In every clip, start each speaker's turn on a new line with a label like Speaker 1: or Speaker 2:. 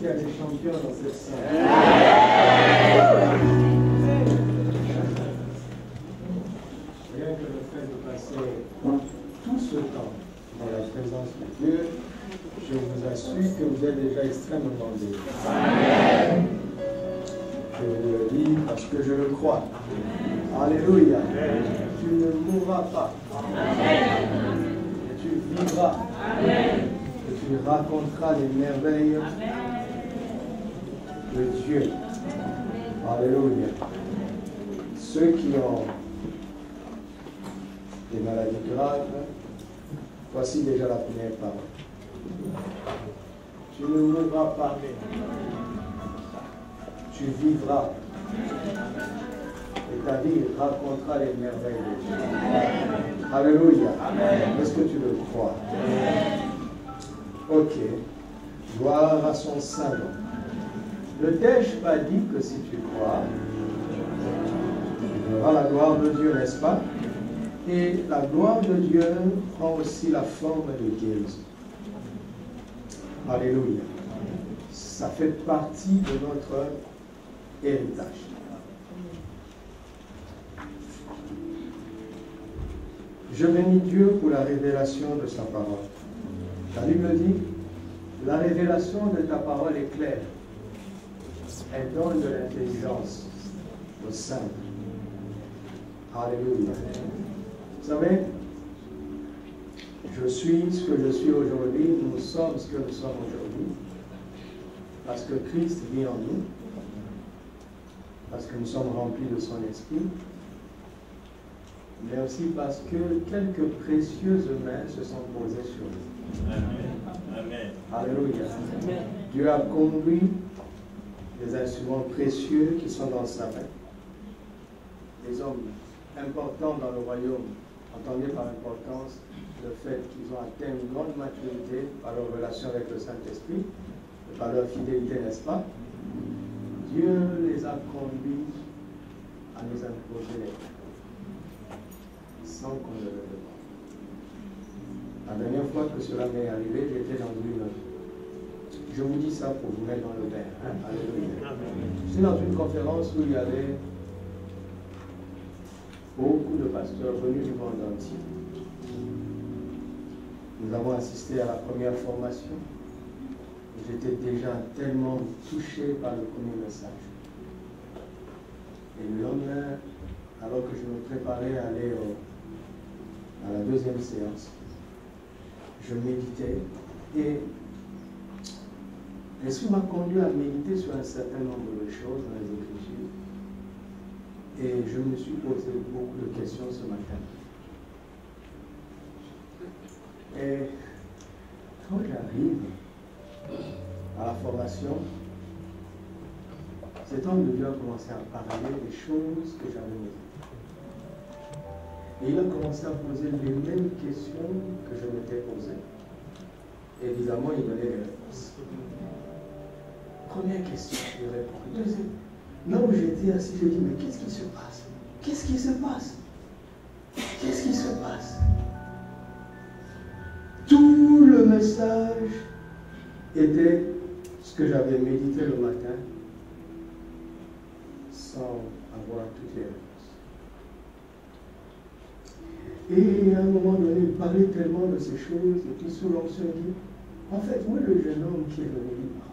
Speaker 1: qu'il y a des champions dans cette salle? Rien que le fait de passer tout ce temps dans la présence de Dieu, je vous assure que vous êtes déjà extrêmement bénis. Je vous le dis parce que je le crois. Alléluia. Tu ne mourras pas. Et tu vivras. Et tu raconteras les merveilles de Dieu. Alléluia. Ceux qui ont des maladies graves, voici déjà la première parole. Tu ne mourras pas. Tu vivras. Et ta vie racontera les merveilles de Dieu. Alléluia. Est-ce que tu le crois? Ok. Gloire à son saint nom. Ne t'ai-je pas dit que si tu crois, tu verras la gloire de Dieu, n'est-ce pas? Et la gloire de Dieu prend aussi la forme de guérison. Alléluia. Ça fait partie de notre héritage. Je bénis Dieu pour la révélation de sa parole. La Bible dit, la révélation de ta parole est claire. Elle donne de l'intelligence aux saints. Alléluia. Vous savez, je suis ce que je suis aujourd'hui, nous sommes ce que nous sommes aujourd'hui, parce que Christ vit en nous, parce que nous sommes remplis de son esprit, mais aussi parce que quelques précieuses mains se sont posées sur nous. Amen. Alléluia. Dieu a conduit des instruments précieux qui sont dans sa main. Des hommes importants dans le royaume. Entendez par importance le fait qu'ils ont atteint une grande maturité par leur relation avec le Saint-Esprit et par leur fidélité, n'est-ce pas? Dieu les a conduits à nous imposer les mains sans qu'on ne le demande. La dernière fois que cela m'est arrivé, j'étais dans une... Je vous dis ça pour vous mettre dans le bain. Hein? Alléluia. J'étais dans une conférence où il y avait beaucoup de pasteurs venus du monde entier. Nous avons assisté à la première formation. J'étais déjà tellement touché par le premier message. Et le lendemain, alors que je me préparais à aller à la deuxième séance, je méditais et l'Esprit m'a conduit à méditer sur un certain nombre de choses dans les Écritures. Et je me suis posé beaucoup de questions ce matin. Et quand j'arrive à la formation, cet homme de Dieu a commencé à parler des choses que j'avais méditées. Et il a commencé à poser les mêmes questions que je m'étais posées. Évidemment, il donnait des réponses. Première question, il répond. Deuxième, là où j'étais assis, je dis, mais qu'est-ce qui se passe? Qu'est-ce qui se passe? Qu'est-ce qui se passe? Tout le message était ce que j'avais médité le matin, sans avoir toutes les réponses. Et à un moment donné, il parlait tellement de ces choses, et puis sous l'onction, il dit, en fait, où est le jeune homme qui est venu du Maroc?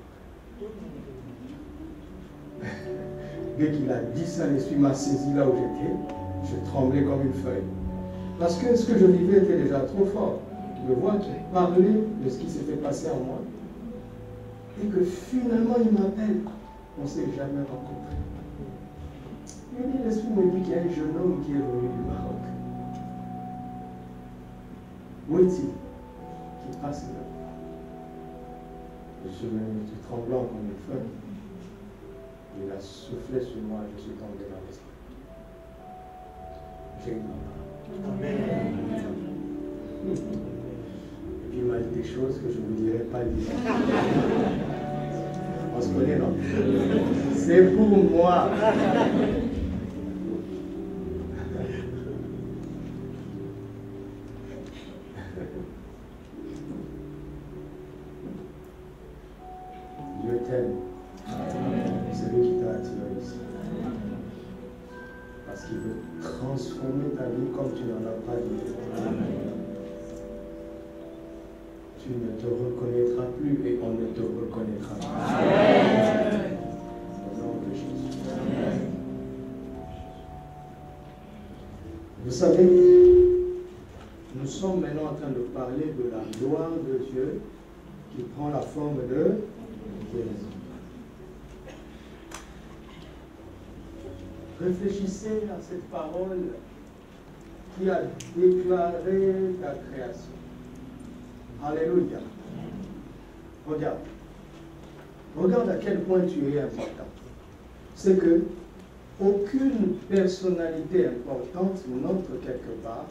Speaker 1: Dès qu'il a dit ça, l'esprit m'a saisi là où j'étais. Je tremblais comme une feuille. Parce que ce que je vivais était déjà trop fort. De voir qu'il parlait de ce qui s'était passé en moi. Et que finalement, il m'appelle. On ne s'est jamais rencontrés. Et l'esprit me dit qu'il y a un jeune homme qui est venu du Maroc. Où est-il? Qui passe là. Je suis tout tremblant comme une feuille. Il a soufflé sur moi, je suis tombé dans l'esprit. J'ai eu Amen. Et puis il m'a dit des choses que je ne vous dirai pas dire. On se connaît, non? C'est pour moi. Dieu t'aime. C'est lui qui t'a attiré ici. Parce qu'il veut transformer ta vie comme tu n'en as pas dit. Tu ne te reconnaîtras plus et on ne te reconnaîtra pas. Au nom de Jésus. Vous savez, nous sommes maintenant en train de parler de la gloire de Dieu qui prend la forme de Jésus. Réfléchissez à cette parole qui a déclaré ta création. Alléluia. Regarde. Regarde à quel point tu es important. C'est que aucune personnalité importante n'entre quelque part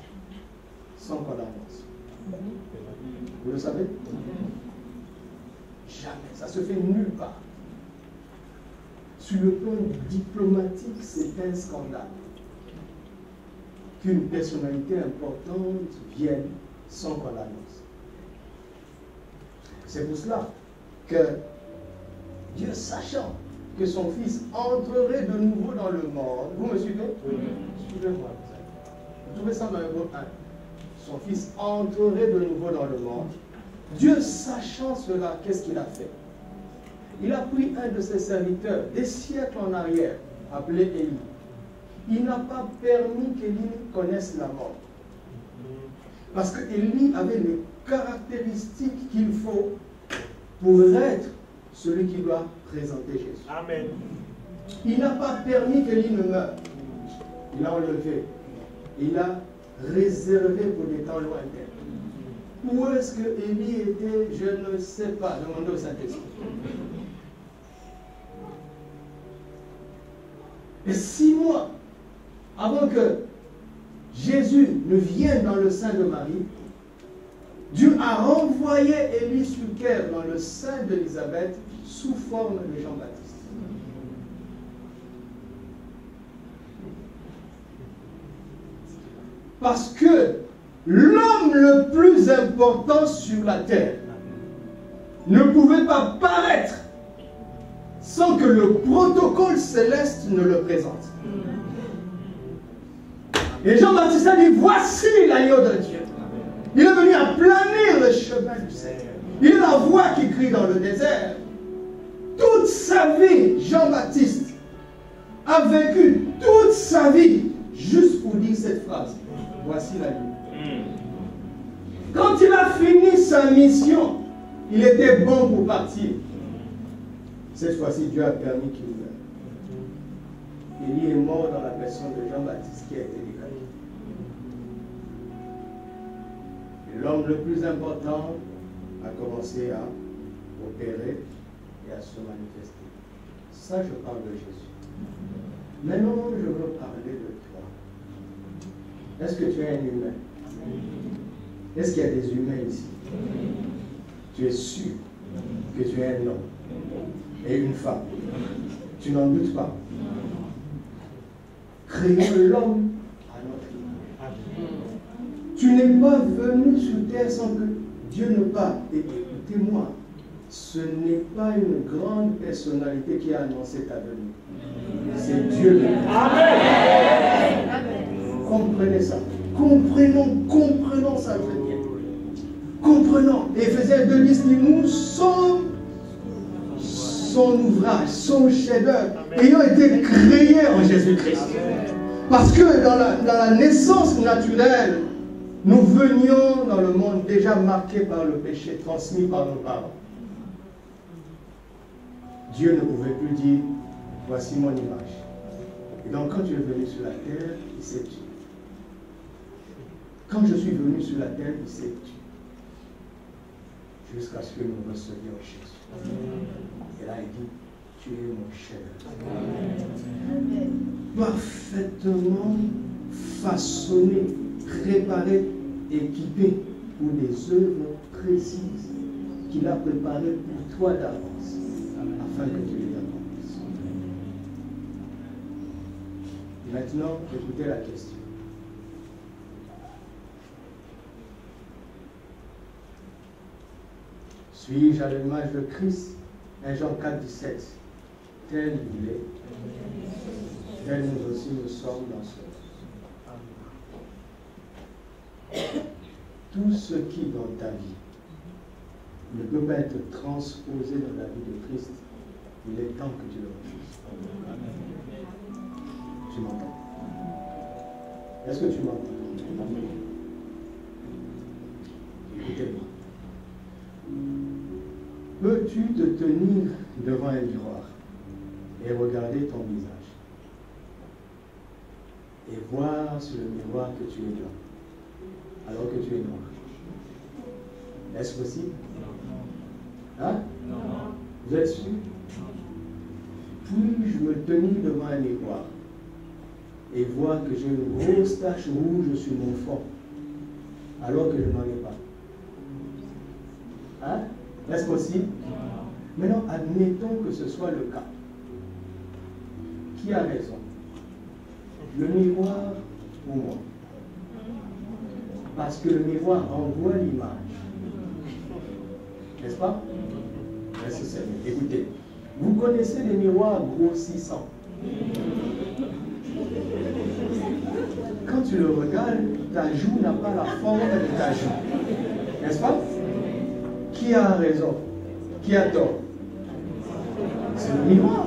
Speaker 1: sans condamnation. Vous le savez? Jamais. Ça se fait nulle part. Sur le plan diplomatique, c'est un scandale qu'une personnalité importante vienne sans qu'on l'annonce. C'est pour cela que Dieu, sachant que son Fils entrerait de nouveau dans le monde, vous me suivez? Oui. Suivez-moi. Vous trouvez ça dans Hébreux 1. Son Fils entrerait de nouveau dans le monde. Dieu, sachant cela, qu'est-ce qu'il a fait? Il a pris un de ses serviteurs, des siècles en arrière, appelé Élie. Il n'a pas permis qu'Élie connaisse la mort. Parce que Élie avait les caractéristiques qu'il faut pour être celui qui doit présenter Jésus. Amen. Il n'a pas permis qu'Élie ne meure. Il l'a enlevé. Il l'a réservé pour des temps lointains. Où est-ce que Élie était? Je ne sais pas. Demandez au Saint-Esprit. Et 6 mois avant que Jésus ne vienne dans le sein de Marie, Dieu a renvoyé Élie sur terre dans le sein d'Élisabeth sous forme de Jean-Baptiste. Parce que l'homme le plus important sur la terre ne pouvait pas paraître sans que le protocole céleste ne le présente. Et Jean-Baptiste a dit, voici l'agneau de Dieu. Il est venu aplanir le chemin du Seigneur. Il est la voix qui crie dans le désert. Toute sa vie, Jean-Baptiste a vécu toute sa vie juste pour dire cette phrase. Voici l'agneau. Quand il a fini sa mission, il était bon pour partir. Cette fois-ci, Dieu a permis qu'il meure. Élie est mort dans la personne de Jean-Baptiste qui a été déclaré. L'homme le plus important a commencé à opérer et à se manifester. Ça, je parle de Jésus. Maintenant, je veux parler de toi. Est-ce que tu es un humain? Est-ce qu'il y a des humains ici? Tu es sûr que tu es un homme et une femme? Tu n'en doutes pas? Créons l'homme à notre image. Tu n'es pas venu sur terre sans que Dieu ne parle. Et écoutez-moi, ce n'est pas une grande personnalité qui a annoncé ta venue. C'est Dieu lui-même. Comprenez ça. Comprenons ça très bien. Comprenons. Éphésiens 2:10 dit, nous sommes son ouvrage, son chef-d'œuvre, ayant été créés en Jésus-Christ. Parce que dans la naissance naturelle, nous venions dans le monde déjà marqué par le péché, transmis par nos parents. Dieu ne pouvait plus dire, voici mon image. Et donc quand tu es venu sur la terre, il s'est tué. Quand je suis venu sur la terre, il s'est tué. Jusqu'à ce que nous recevions Jésus. Et là, il dit, tu es mon chef. Parfaitement façonné, préparé, équipé pour des œuvres précises qu'il a préparées pour toi d'avance, afin que tu les accomplisses. Maintenant, écoutez la question. Suis-je à l'image de Christ, 1 Jean 4, 17. Tel il est, tel nous aussi nous sommes dans ce monde. Tout ce qui dans ta vie ne peut pas être transposé dans la vie de Christ, il est temps que tu le refuses. Tu m'entends? Est-ce que tu m'entends? Écoutez-moi. Peux-tu te tenir devant un miroir et regarder ton visage et voir sur le miroir que tu es blanc alors que tu es noir? Est-ce possible? Hein? Non. Vous êtes sûr? Puis-je me tenir devant un miroir et voir que j'ai une grosse tache rouge sur mon front alors que je n'en ai pas? Hein? Est-ce possible? Maintenant, admettons que ce soit le cas. Qui a raison? Le miroir ou moi? Parce que le miroir envoie l'image. N'est-ce pas? Écoutez, vous connaissez les miroirs grossissants. Quand tu le regardes, ta joue n'a pas la forme de ta joue. N'est-ce pas? Qui a raison? Qui a tort? C'est le miroir.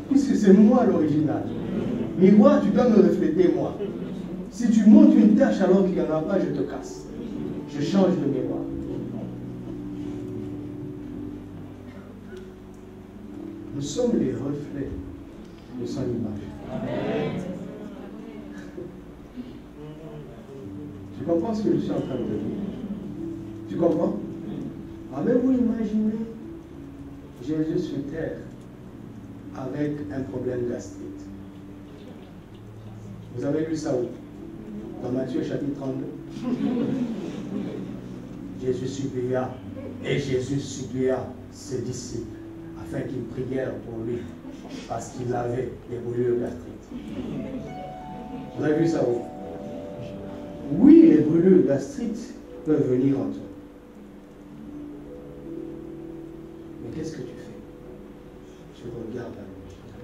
Speaker 1: Puisque c'est moi l'original. Miroir, tu dois me refléter moi. Si tu montes une tâche alors qu'il n'y en a pas, je te casse. Je change de miroir. Nous sommes les reflets de son image. Amen. Tu comprends ce que je suis en train de dire? Tu comprends? Avez-vous imaginé Jésus sur terre avec un problème gastrique? Vous avez lu ça où? Dans Matthieu chapitre 32. Jésus supplia, et Jésus supplia ses disciples afin qu'ils prièrent pour lui, parce qu'il avait des brûlures gastriques. Vous avez vu ça où? Oui, les brûlures gastriques peuvent venir en toi. Mais qu'est-ce que tu fais? Tu regardes à l'original.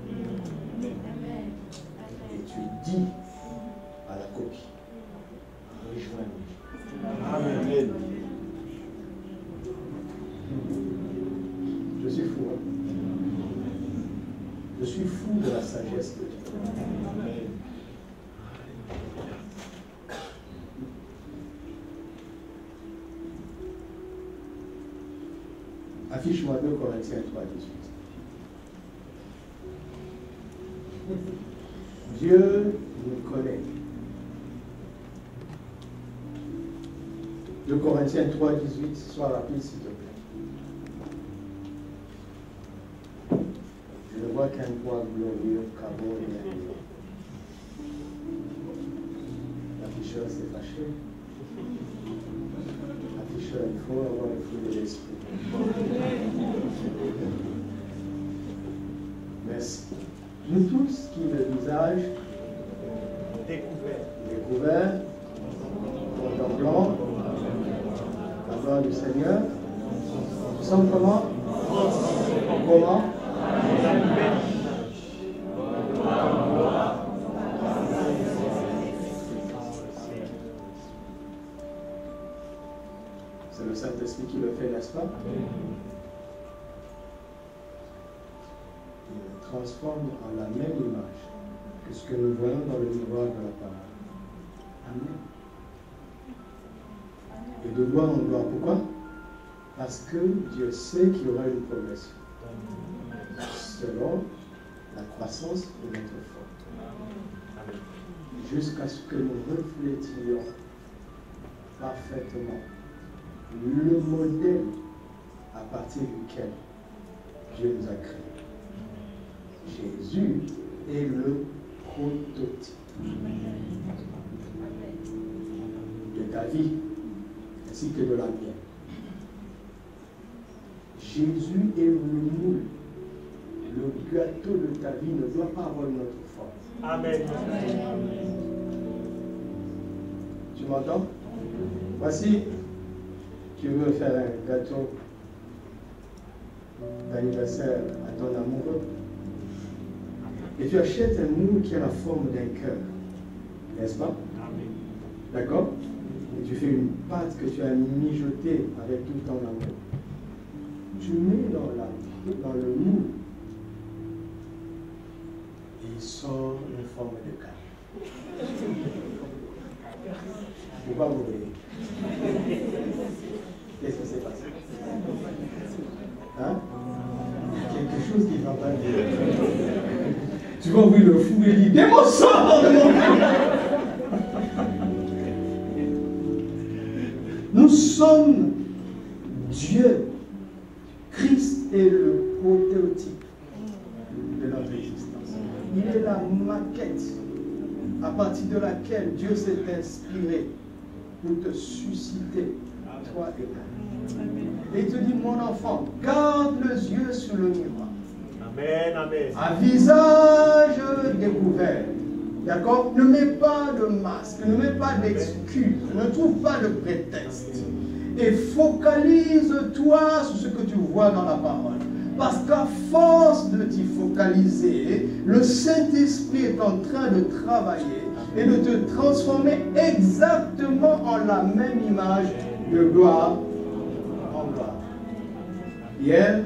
Speaker 1: Et tu dis à la copie, rejoins-moi. Amen. Je suis fou. Hein? Je suis fou de la sagesse de Dieu. Amen. Affiche-moi 2 Corinthiens 3, 18. Dieu nous connaît. 2 Corinthiens 3, 18, sois rapide s'il te plaît. Je ne vois qu'un poids glorieux, cabot et merveilleux. L'afficheur s'est fâché. L'afficheur, il faut avoir le fruit de l'esprit. Merci. Nous tous qui le visage découvert, contemplant la gloire du Seigneur, nous sommes comment? Comment? C'est le Saint-Esprit qui le fait, n'est-ce pas? Il le transforme en la même image que ce que nous voyons dans le miroir de la parole. Amen. Et de gloire en gloire. Pourquoi? Parce que Dieu sait qu'il y aura une progression selon la croissance de notre foi. Jusqu'à ce que nous reflétions parfaitement le modèle à partir duquel Dieu nous a créés. Jésus est le prototype de ta vie ainsi que de la mienne. Jésus est le moule. Le gâteau de ta vie ne doit pas avoir une autre forme. Amen. Tu m'entends? Voici, tu veux faire un gâteau d'anniversaire à ton amoureux. Et tu achètes un moule qui a la forme d'un cœur. N'est-ce pas? D'accord? Et tu fais une pâte que tu as mijotée avec tout ton amour. Tu mets dans le moule. Et il sort une forme de cœur. Pourquoi vous voyez? Qu'est-ce qui s'est passé? Hein? Quelque chose qui ne va pas dire. Tu vas ouvrir le fou et dire, démon sort de mon cœur. Nous sommes Dieu. Christ est le prototype de notre existence. Il est la maquette à partir de laquelle Dieu s'est inspiré pour te susciter, toi et moi. Et il te dit, mon enfant, garde les yeux sur le miroir.
Speaker 2: Amen, amen.
Speaker 1: À visage découvert. D'accord? Ne mets pas de masque, ne mets pas d'excuses, ne trouve pas de prétexte. Et focalise-toi sur ce que tu vois dans la parole. Parce qu'à force de t'y focaliser, le Saint-Esprit est en train de travailler et de te transformer exactement en la même image de gloire en gloire. Hier,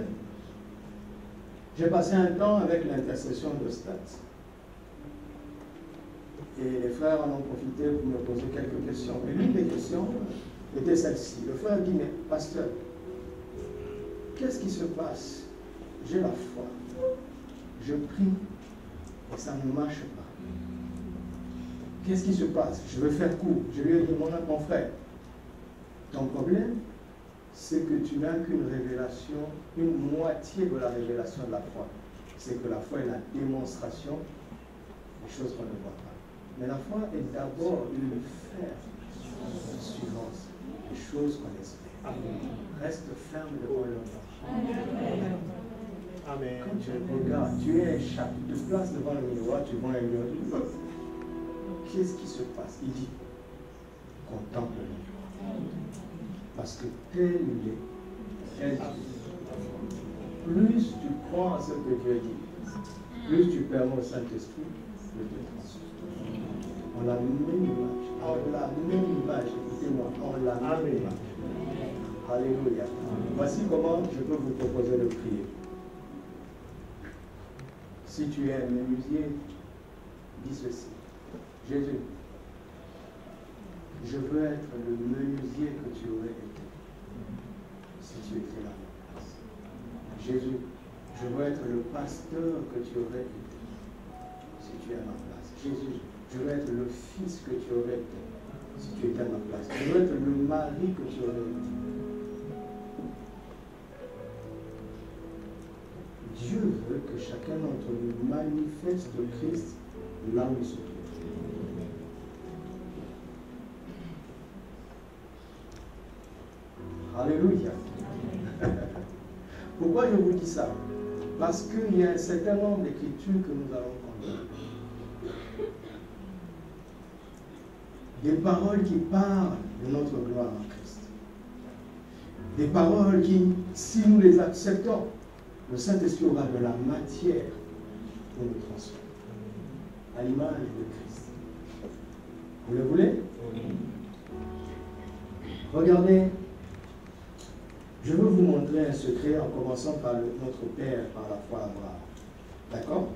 Speaker 1: j'ai passé un temps avec l'intercession de Stat. Et les frères en ont profité pour me poser quelques questions. Et l'une des questions était celle-ci. Le frère dit, mais pasteur, qu'est-ce qui se passe? J'ai la foi. Je prie et ça ne marche pas. Qu'est-ce qui se passe? Je veux faire court. Je lui ai dit, mon frère, ton problème, c'est que tu n'as qu'une révélation, une moitié de la révélation de la foi. C'est que la foi est la démonstration des choses qu'on ne voit pas. Mais la foi est d'abord une ferme suivance des choses qu'on espère. Amen. Reste ferme devant le Amen. Amen. Quand tu regardes, tu es un chat, tu te places devant le miroir, tu vois un miroir. Qu'est-ce qui se passe? Il dit, contemple le miroir. Parce que tel il est, plus tu crois en ce que Dieu dit, plus tu permets au Saint-Esprit de te transformer. On a la même image, écoutez-moi, on a la même image. Alléluia. Voici comment je peux vous proposer de prier. Si tu es un menuisier, dis ceci. Jésus, je veux être le menuisier que tu aurais été si tu étais là à ma place. Jésus, je veux être le pasteur que tu aurais été si tu es à ma place. Jésus, je veux être le fils que tu aurais été si tu étais à ma place. Je veux être le mari que tu aurais été. Dieu veut que chacun d'entre nous manifeste Christ là où il se trouve. Alléluia. Pourquoi je vous dis ça? Parce qu'il y a un certain nombre d'écritures que nous allons prendre. Des paroles qui parlent de notre gloire en Christ. Des paroles qui, si nous les acceptons, le Saint-Esprit aura de la matière pour nous transformer. À l'image de Christ. Vous le voulez? Regardez. Je veux vous montrer un secret en commençant par notre Père, par la foi Abraham. D'accord?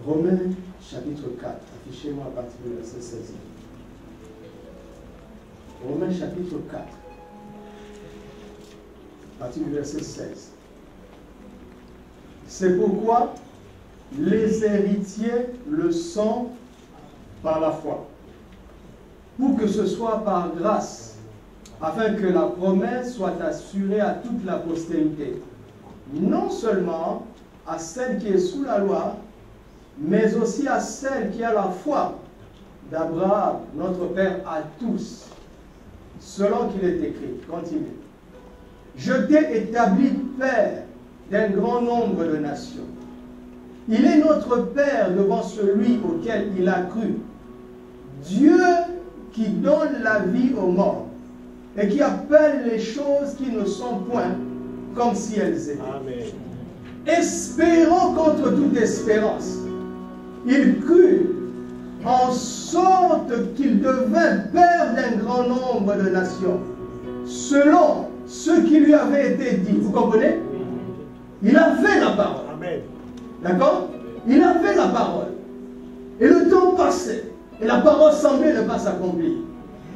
Speaker 1: Romains chapitre 4. Affichez-moi à partir du verset 16. Romains chapitre 4. À partir du verset 16. C'est pourquoi les héritiers le sont par la foi. Pour que ce soit par grâce, afin que la promesse soit assurée à toute la postérité, non seulement à celle qui est sous la loi, mais aussi à celle qui a la foi d'Abraham, notre Père, à tous, selon qu'il est écrit. Continue. Je t'ai établi Père d'un grand nombre de nations. Il est notre Père devant celui auquel il a cru. Dieu qui donne la vie aux morts et qui appelle les choses qui ne sont point comme si elles étaient.
Speaker 2: Amen.
Speaker 1: Espérant contre toute espérance. Il crut en sorte qu'il devint père d'un grand nombre de nations, selon ce qui lui avait été dit. Vous comprenez? Il avait la parole. D'accord? Il avait la parole. Et le temps passait. Et la parole semblait ne pas s'accomplir.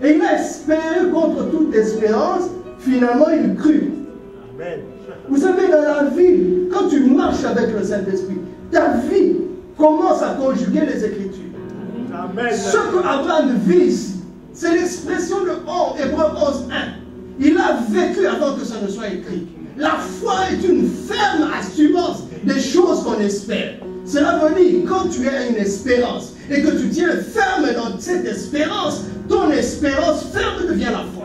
Speaker 1: Et il a espéré contre toute espérance. Finalement, il crut.
Speaker 2: Amen.
Speaker 1: Vous savez, dans la vie, quand tu marches avec le Saint-Esprit, ta vie commence à conjuguer les Écritures.
Speaker 2: Amen.
Speaker 1: Ce que Abraham vit ici, c'est l'expression de Hébreux 11.1. Il a vécu avant que ça ne soit écrit. La foi est une ferme assurance des choses qu'on espère. Cela veut dire, quand tu as une espérance et que tu tiens ferme dans cette espérance, ton espérance ferme devient la foi.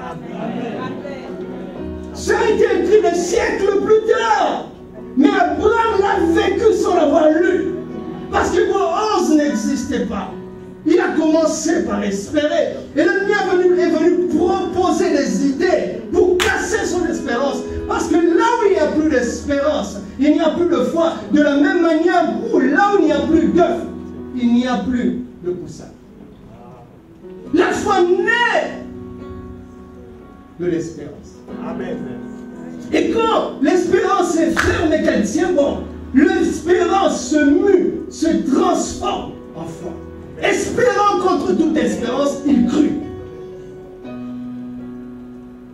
Speaker 1: Ça a été écrit des siècles plus tard. Mais Abraham l'a vécu sans l'avoir lu. Parce que Hébreux 11 n'existait pas. Il a commencé par espérer. Et l'ennemi est venu proposer des idées pour casser son espérance. Parce que là où il n'y a plus d'espérance, il n'y a plus de foi. De la même manière où là où il n'y a plus d'œuf, il n'y a plus de poussin. La foi naît de l'espérance.
Speaker 2: Amen.
Speaker 1: Et quand l'espérance est ferme et qu'elle tient bon, l'espérance se mue, se transforme en foi. Espérant contre toute espérance, il crut.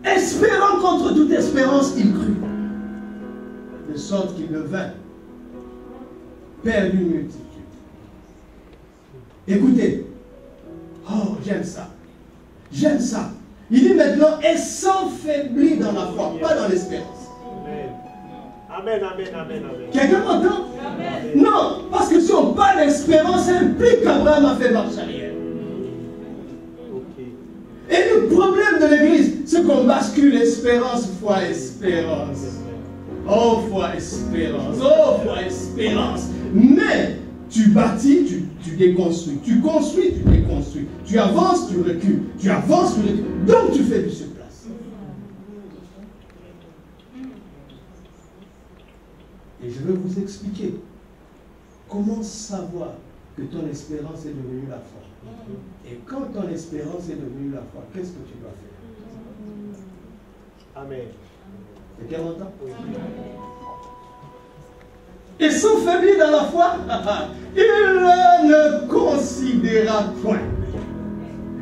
Speaker 1: Espérant contre toute espérance, il crut. De sorte qu'il devint père d'une multitude. Écoutez. Oh, j'aime ça. J'aime ça. Il dit maintenant, et s'enfaiblit dans la foi, pas dans l'espérance.
Speaker 2: Amen, amen, amen, amen.
Speaker 1: Quelqu'un m'entend? Non, parce que si on parle d'espérance, ça implique qu'Abraham a fait marche arrière. Et le problème de l'église, c'est qu'on bascule espérance, foi, espérance. Oh, foi, espérance. Oh, foi, espérance. Mais tu bâtis, tu déconstruis. Tu construis, tu déconstruis. Tu avances, tu recules. Tu avances, tu recules. Donc tu fais du surplace. Et je vais vous expliquer comment savoir que ton espérance est devenue la foi. Et quand ton espérance est devenue la foi, qu'est-ce que tu dois faire?
Speaker 2: Amen.
Speaker 1: Quelqu'un m'entend? Et s'enfaiblit dans la foi, il ne considéra point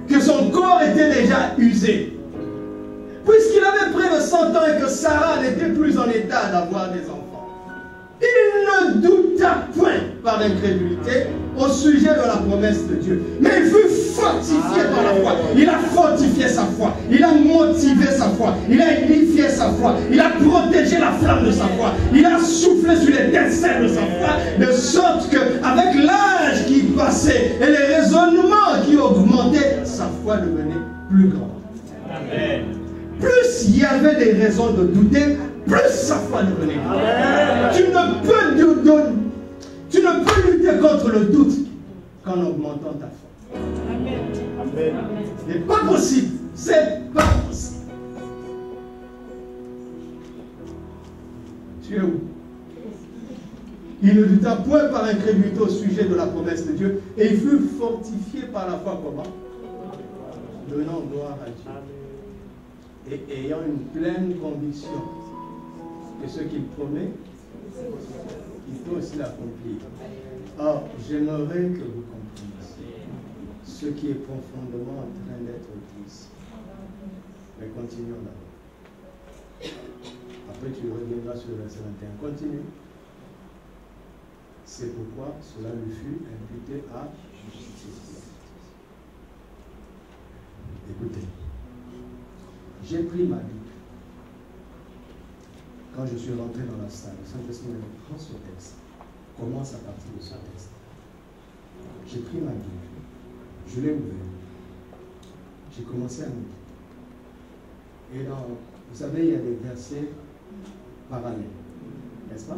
Speaker 1: que son corps était déjà usé. Puisqu'il avait près de 100 ans et que Sarah n'était plus en état d'avoir des enfants. Il ne douta point par incrédulité au sujet de la promesse de Dieu. Mais il fut fortifié par la foi. Il a fortifié sa foi. Il a motivé sa foi. Il a édifié sa foi. Il a protégé la flamme de sa foi. Il a soufflé sur l'étincelle de sa foi. De sorte qu'avec l'âge qui passait et les raisonnements qui augmentaient, sa foi devenait plus grande.
Speaker 2: Amen.
Speaker 1: Plus il y avait des raisons de douter, plus sa foi devenait grande. Tu ne peux lutter contre le doute qu'en augmentant ta foi.
Speaker 2: Amen.
Speaker 1: Ce n'est pas possible. C'est pas possible. Tu es où? Il ne douta point par incrédulité au sujet de la promesse de Dieu et il fut fortifié par la foi comment? Donnant gloire à Dieu. Et ayant une pleine conviction que ce qu'il promet, il peut aussi l'accomplir. Or, j'aimerais que vous compreniez ce qui est profondément en train d'être dit ici. Mais continuons d'abord. Après, tu reviendras sur le verset 21. Continue. C'est pourquoi cela lui fut imputé à justice. Écoutez, j'ai pris ma Bible. Quand je suis rentré dans la salle, le Saint-Esprit me dit, prends ce texte. Commence à partir de ce texte. J'ai pris ma Bible. Je l'ai ouvert. J'ai commencé à méditer. Et vous savez, il y a des versets parallèles. N'est-ce pas?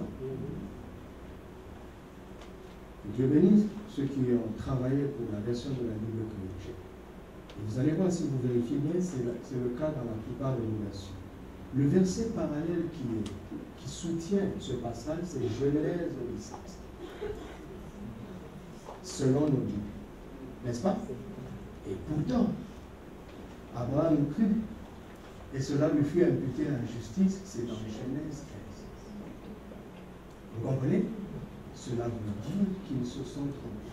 Speaker 1: Dieu bénisse ceux qui ont travaillé pour la version de la Bible que j'ai. Vous allez voir, si vous vérifiez bien, c'est le cas dans la plupart de nos versions. Le verset parallèle qui soutient ce passage, c'est Genèse 17. Selon nos Bibles. N'est-ce pas? Et pourtant, Abraham crut, et cela lui fut imputé à la justice, c'est dans Genèse 15. Vous comprenez? Cela veut dire qu'ils se sont trompés.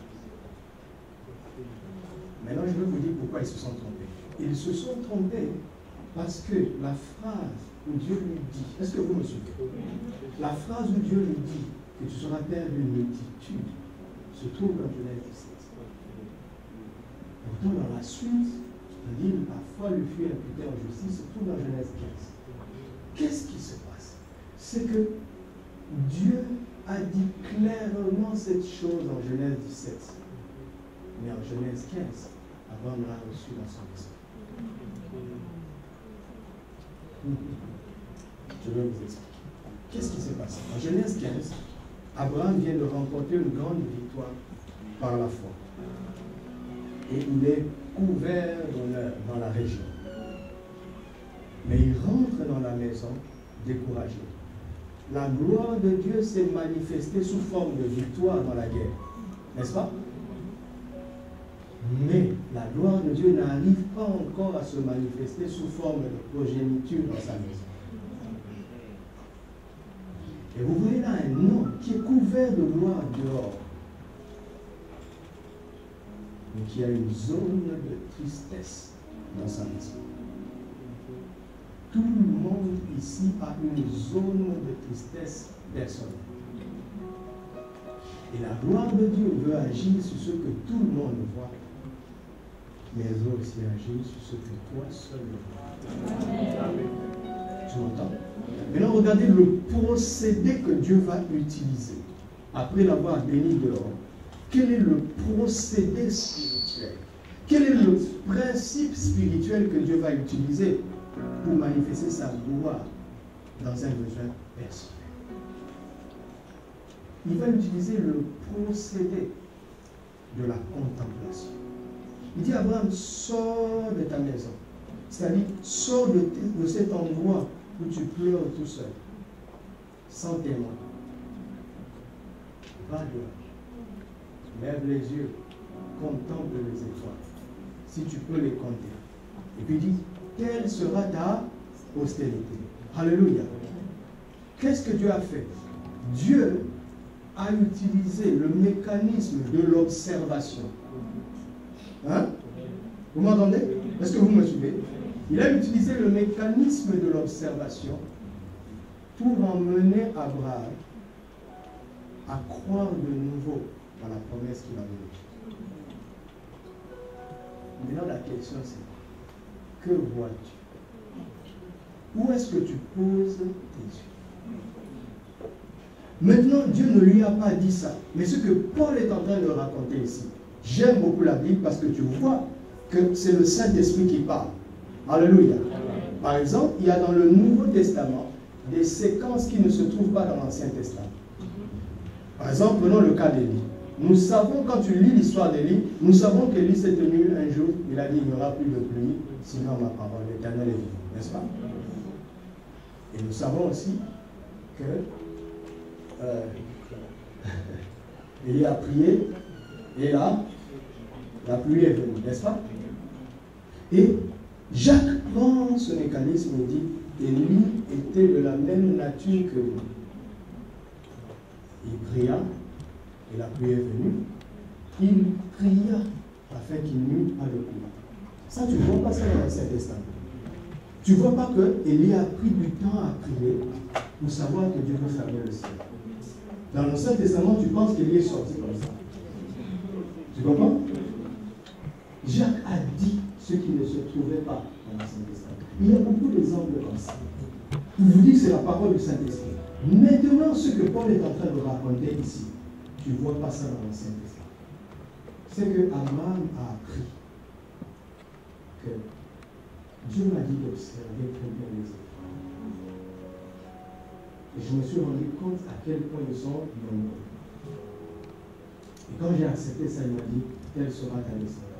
Speaker 1: Maintenant, je vais vous dire pourquoi ils se sont trompés. Ils se sont trompés parce que la phrase où Dieu lui dit, est-ce que vous me suivez? La phrase où Dieu lui dit que tu seras père d'une multitude se trouve dans Genèse 17. Pourtant, dans la suite, on dit la foi lui fut imputée en justice, se trouve dans Genèse 15. Qu'est-ce qui se passe? C'est que Dieu a dit clairement cette chose en Genèse 17. Mais en Genèse 15, Abraham l'a reçu dans son esprit. Je vais vous expliquer. Qu'est-ce qui s'est passé? En Genèse 15, Abraham vient de remporter une grande victoire par la foi. Et il est couvert dans la région. Mais il rentre dans la maison découragé. La gloire de Dieu s'est manifestée sous forme de victoire dans la guerre. N'est-ce pas? Mais la gloire de Dieu n'arrive pas encore à se manifester sous forme de progéniture dans sa maison. Et vous voyez là un homme qui est couvert de gloire dehors, mais qui a une zone de tristesse dans sa maison. Tout le monde ici a une zone de tristesse personnelle. Et la gloire de Dieu veut agir sur ce que tout le monde voit, mais elle veut aussi agir sur ce que toi seul vois. Tu m'entends? Maintenant, regardez le procédé que Dieu va utiliser. Après l'avoir béni dehors, quel est le procédé spirituel? Quel est le principe spirituel que Dieu va utiliser pour manifester sa gloire dans un besoin personnel? Il va utiliser le procédé de la contemplation. Il dit à Abraham, sors de ta maison. C'est-à-dire, sors de cet endroit où tu pleures tout seul, sans témoin. Va dehors. Lève les yeux, contemple les étoiles, si tu peux les compter. Et puis dit, quelle sera ta postérité? Alléluia. Qu'est-ce que Dieu a fait? Dieu a utilisé le mécanisme de l'observation. Hein? Vous m'entendez? Est-ce que vous me suivez? Il a utilisé le mécanisme de l'observation pour emmener Abraham à croire de nouveau dans la promesse qu'il avait faite. Maintenant, la question c'est, que vois-tu? Où est-ce que tu poses tes yeux? Maintenant, Dieu ne lui a pas dit ça. Mais ce que Paul est en train de raconter ici, j'aime beaucoup la Bible parce que tu vois que c'est le Saint-Esprit qui parle. Alléluia. Par exemple, il y a dans le Nouveau Testament des séquences qui ne se trouvent pas dans l'Ancien Testament. Par exemple, prenons le cas d'Élie. Nous savons, quand tu lis l'histoire d'Élie, nous savons qu'Élie s'est tenu un jour, il a dit, il n'y aura plus de pluie, sinon ma parole, l'Éternel est vivant, n'est-ce pas? Et nous savons aussi que Élie a prié, et là, la pluie est venue, n'est-ce pas? Et Jacques prend ce mécanisme et dit, Élie était de la même nature que nous. Il pria, et la pluie est venue. Il pria afin qu'il n'eût pas de courant. Ça, tu ne vois pas ça dans l'Ancien Testament. Tu ne vois pas que Élie a pris du temps à prier pour savoir que Dieu veut fermer le ciel. Dans l'Ancien Testament, tu penses qu'Élie est sorti comme ça. Tu comprends? Jacques a dit ce qui ne se trouvait pas dans l'Ancien Testament. Il y a beaucoup d'exemples comme ça. Il vous dit que c'est la parole du Saint-Esprit. Maintenant, ce que Paul est en train de raconter ici, tu ne vois pas ça dans l'Ancien Testament. C'est que Abraham a appris que Dieu m'a dit d'observer très bien les étoiles. Et je me suis rendu compte à quel point ils sont nombreux. Et quand j'ai accepté ça, il m'a dit, telle sera ta descendance.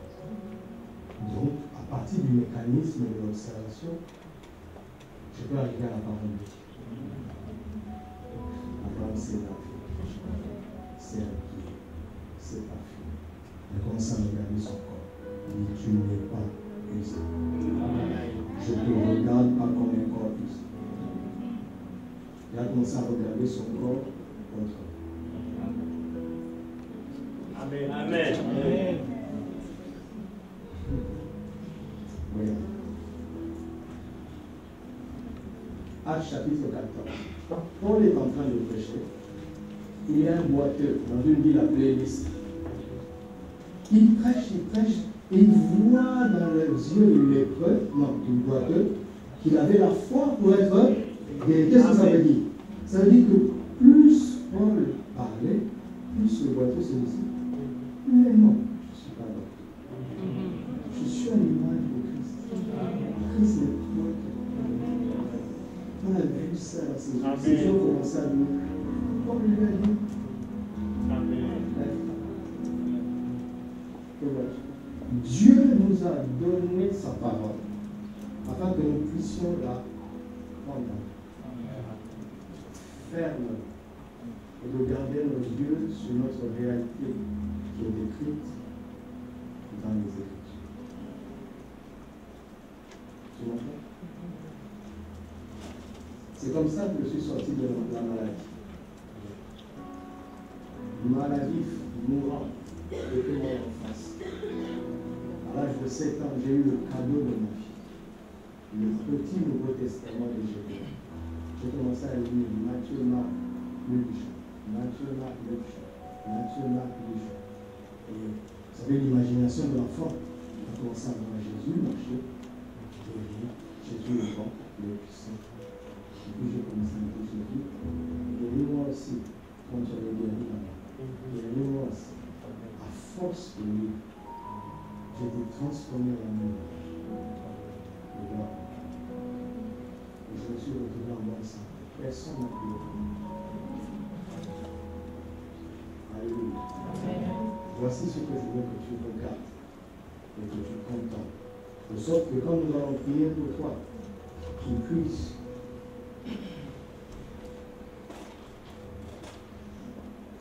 Speaker 1: Donc, à partir du mécanisme de l'observation, je peux arriver à la parole de Dieu. Abraham s'est lavé, s'est habillé, s'est parfumé. Il commence à regarder son corps. Il dit, tu n'es pas usé. Je ne te regarde pas comme un corps usé. Il a commencé à regarder son corps autrement.
Speaker 2: Amen. Amen. Amen.
Speaker 1: Voyons. Actes chapitre 14. Paul est en train de prêcher. Il y a un boiteux dans une ville appelée Lystre. Il prêche, et il voit dans les yeux du lépreux, non, du boiteux, qu'il avait la foi pour être guéri. Qu'est-ce que ça veut dire? Ça veut dire que plus Paul parlait, plus le boiteux se disait, mais non, je ne suis pas docteur. Je suis à l'image de Christ. Christ est moi. On a vu ça dans ces jours. Ces gens commençaient à nous. Paul lui a dit. Dieu nous a donné sa parole afin que nous puissions la prendre ferme et de garder nos yeux sur notre réalité qui est décrite dans les Écritures. Tu m'entends? C'est comme ça que je suis sorti de la maladie. Une maladie mourante depuis mon enfance. À l'âge de 7 ans, j'ai eu le cadeau de ma vie. Le petit Nouveau Testament de Jésus. J'ai commencé à lire Matthieu, Marc, Luc, Matthieu, Marc, Luc, Matthieu, Marc, Luc. Et vous savez, l'imagination de l'enfant a commencé à voir Jésus marcher, guérir, Jésus le bon, le puissant. Et puis j'ai commencé à dire Jésus, guéris-moi aussi, comme tu avais guéri là-bas. Guéris-moi aussi. À force de lui, j'ai été transformé en un homme. Et je me suis retrouvé en bonne santé. Personne n'a pu le faire. Alléluia. Voici ce que je veux que tu regardes et que tu contemples. De sorte que quand nous allons prier pour toi, tu puisses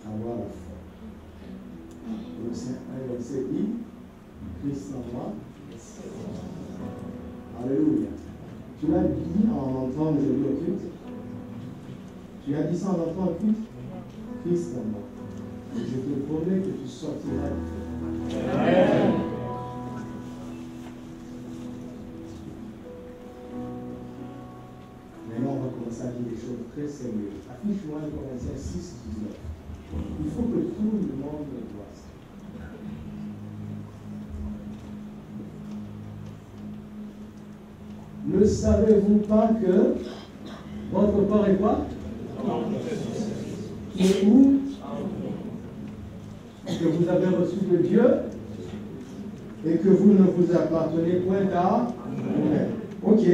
Speaker 1: avoir la foi. Le Saint 1 verset dit, Christ en moi. Alléluia. Tu l'as dit en entrant aujourd'hui au culte. Tu as dit ça en entrant au culte. Christ en moi. Et je te promets que tu sortiras du feu. Amen. Maintenant, on va commencer à dire des choses très sérieuses. Affiche-moi 1 Corinthiens 6, 19. Il faut que tout le monde le voie. Ne savez-vous pas que votre corps est quoi? Qui est où? Que vous avez reçu de Dieu et que vous ne vous appartenez point à vous-même. Ok.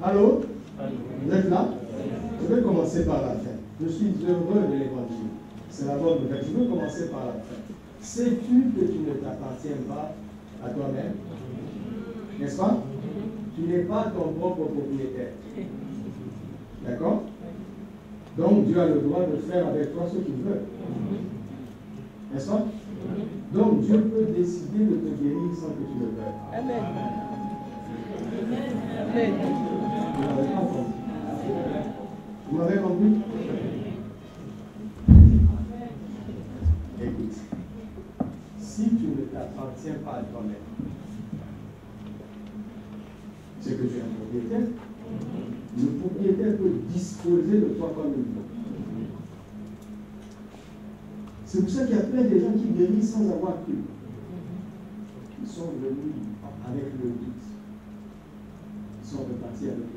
Speaker 1: Allô? Vous êtes là? Je vais commencer par la fin. Je suis heureux de l'évangile. C'est la bonne nouvelle. Je veux commencer par la fin. Sais-tu que tu ne t'appartiens pas à toi-même? N'est-ce pas? Tu n'es pas ton propre propriétaire. D'accord? Donc Dieu a le droit de faire avec toi ce qu'il veut. N'est-ce pas? Donc Dieu peut décider de te guérir sans que tu le veuilles. Amen. Amen. Vous m'avez pas compris? Vous m'avez compris? Écoute, si tu ne t'appartiens pas à toi-même, c'est que tu es un propriétaire. Le propriétaire peut disposer de toi comme il veut. C'est pour ça qu'il y a plein de gens qui guérissent sans avoir cru. Ils sont venus avec le doute. Ils sont repartis avec le doute.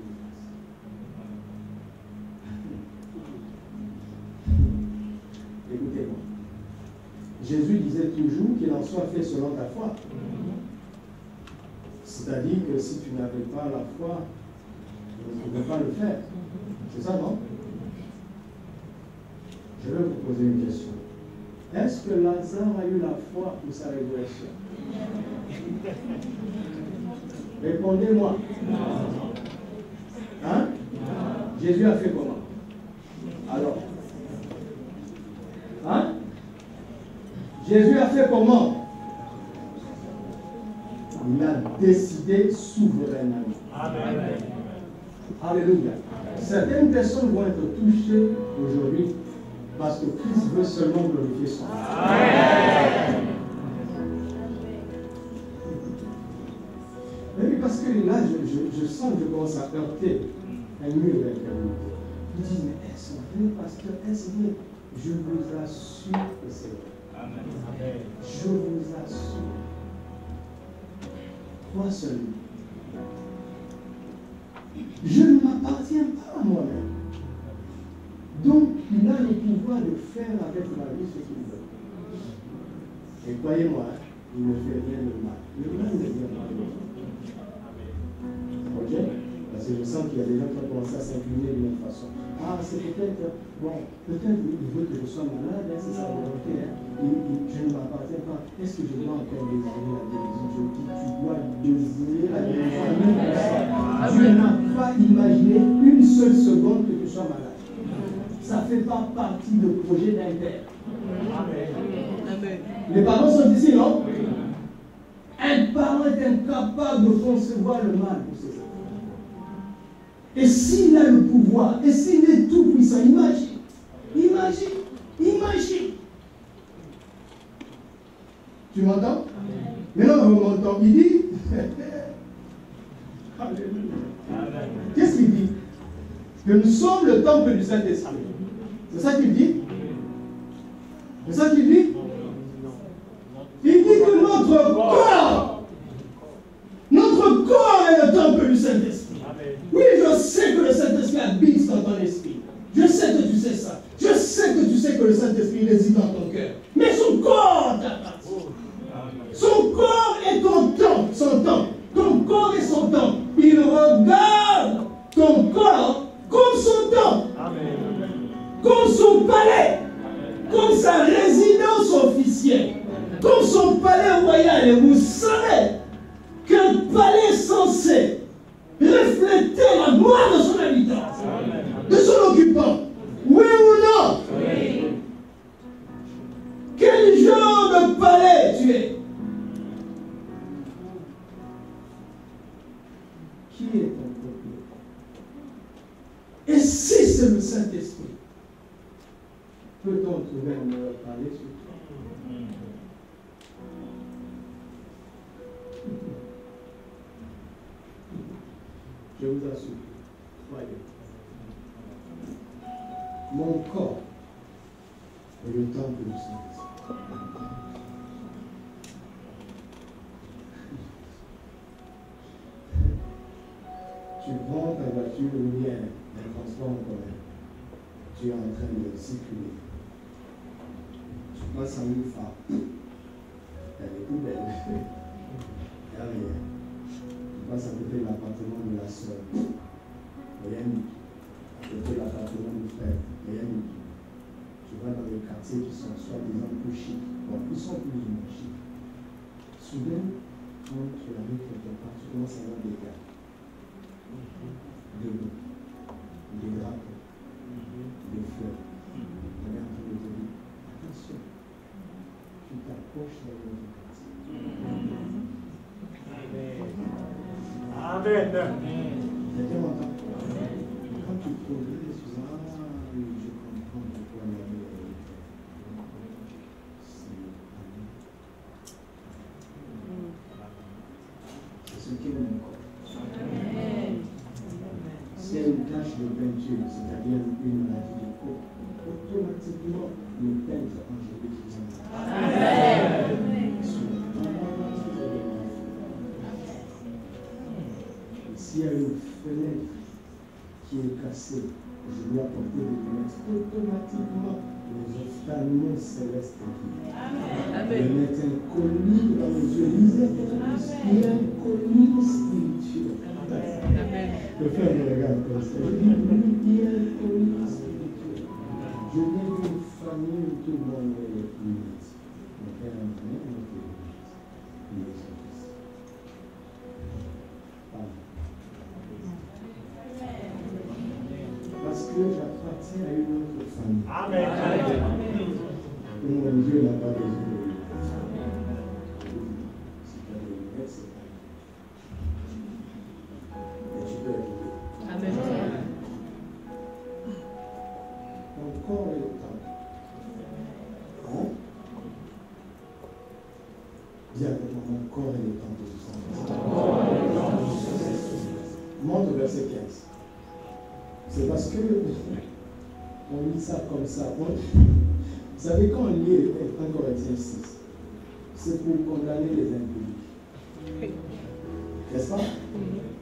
Speaker 1: Écoutez-moi. Jésus disait toujours qu'il en soit fait selon ta foi. C'est-à-dire que si tu n'avais pas la foi, tu ne pouvais pas le faire. C'est ça, non? Je vais vous poser une question. Est-ce que Lazare a eu la foi pour sa résurrection? Répondez-moi. Jésus a fait comment? Alors, hein? Jésus a fait comment? Il a décidé souverainement. Amen. Alléluia. Certaines personnes vont être touchées aujourd'hui parce que Christ veut seulement glorifier son nom. Amen. Mais oui, parce que là, je sens que je commence à heurter un mur avec lui. Il dit, mais est-ce vrai, pasteur? Est-ce vrai? Je vous assure que c'est vrai. Amen. Je vous assure. Moi seul. Je ne m'appartiens pas à moi-même. Donc, il a le pouvoir de faire avec ma vie ce qu'il veut. Et croyez-moi, il ne fait rien de mal. Le mal ne vient pas de moi. Ok? Parce que je sens qu'il y a des gens qui ont commencé à s'incliner d'une autre façon. Ah, c'est peut-être, bon, peut-être il veut que je sois malade, hein, c'est sa volonté. Hein. Je ne m'appartiens pas. Est-ce que je dois encore désirer la guérison? Je dis, tu dois désirer la guérison. Dieu n'a pas imaginé une seule seconde que tu sois malade. Ça ne fait pas partie du projet d'un père. Amen. Les parents sont ici, non? Un parent est incapable de concevoir le mal pour ses enfants. Et s'il a le pouvoir, et s'il est tout puissant, imagine. Tu m'entends? Maintenant, on m'entend. Il dit, qu'est-ce qu'il dit? Que nous sommes le temple du Saint-Esprit. C'est ça qu'il dit? C'est ça qu'il dit? Il dit que notre corps est le temple du Saint-Esprit. Oui, je sais que le Saint-Esprit habite dans ton esprit. Je sais que tu sais ça. Je sais que tu sais que le Saint-Esprit réside dans ton cœur. Mais son corps t'appartient. Son corps est ton temple, son temple. Ton corps est son temple. Il regarde ton corps comme son temple. Comme son palais. Comme sa résidence officielle. Comme son palais royal. Et vous savez qu'un palais est censé refléter la gloire de son habitant, de son occupant. Oui ou non? Oui. Quel genre de palais tu es? Qui est ton propriétaire? Et si c'est le Saint-Esprit, peut-on trouver un meilleur palais sur toi? Je vous assure, croyez. Mon corps est le temple du Saint-Esprit. Tu prends ta voiture ou bien un transport en commun. Tu es en train de circuler. Tu passes en une phare. Elle est tout belle. Il n'y a rien. Tu passes à côté de l'appartement de la soeur. Rien du tout. À côté de l'appartement du frère. Rien du tout. Tu vas dans les quartiers qui sont soi-disant plus chics. Bon, ils sont plus ou moins chics. Soudain, quand tu arrives quelque part, tu commences à avoir des gars. De l'eau. Des drapeaux. Des fleurs. On est en train de te dire, attention, tu t'approches dans le quartier. Amen. Quelqu'un m'entend? Quand tu progresses, tu dis, ah oui, je comprends pourquoi la vie est. C'est ce qu'il est mon corps. S'il y a une tache de peinture, c'est-à-dire une maladie de peau, automatiquement, le peintre angélique qui s'en va. S'il y a une fenêtre qui est cassée, je dois porter des lunettes. Automatiquement, les ophtalmos célestes qui le mettent inconnu dans les yeux. Il est inconnu spirituel. Le frère me regarde comme ça. Il est inconnu spirituel. Je viens d'une famille où tout le monde est lunettes. Mon père a une lunettes. que j'appartiens à une autre famille.
Speaker 2: Amen.
Speaker 1: Et mon Dieu n'a pas besoin de lui. Si tu as des lunettes, c'est pas. Et tu peux écouter.
Speaker 3: Amen.
Speaker 1: Ton corps est le temple. Hein? Dis avec moi, mon corps est le temple du Saint-Esprit. Monte au verset 15. C'est parce que on lit ça comme ça. Vous savez, quand on lit 1 Corinthiens 6, c'est pour condamner les impudiques. N'est-ce pas?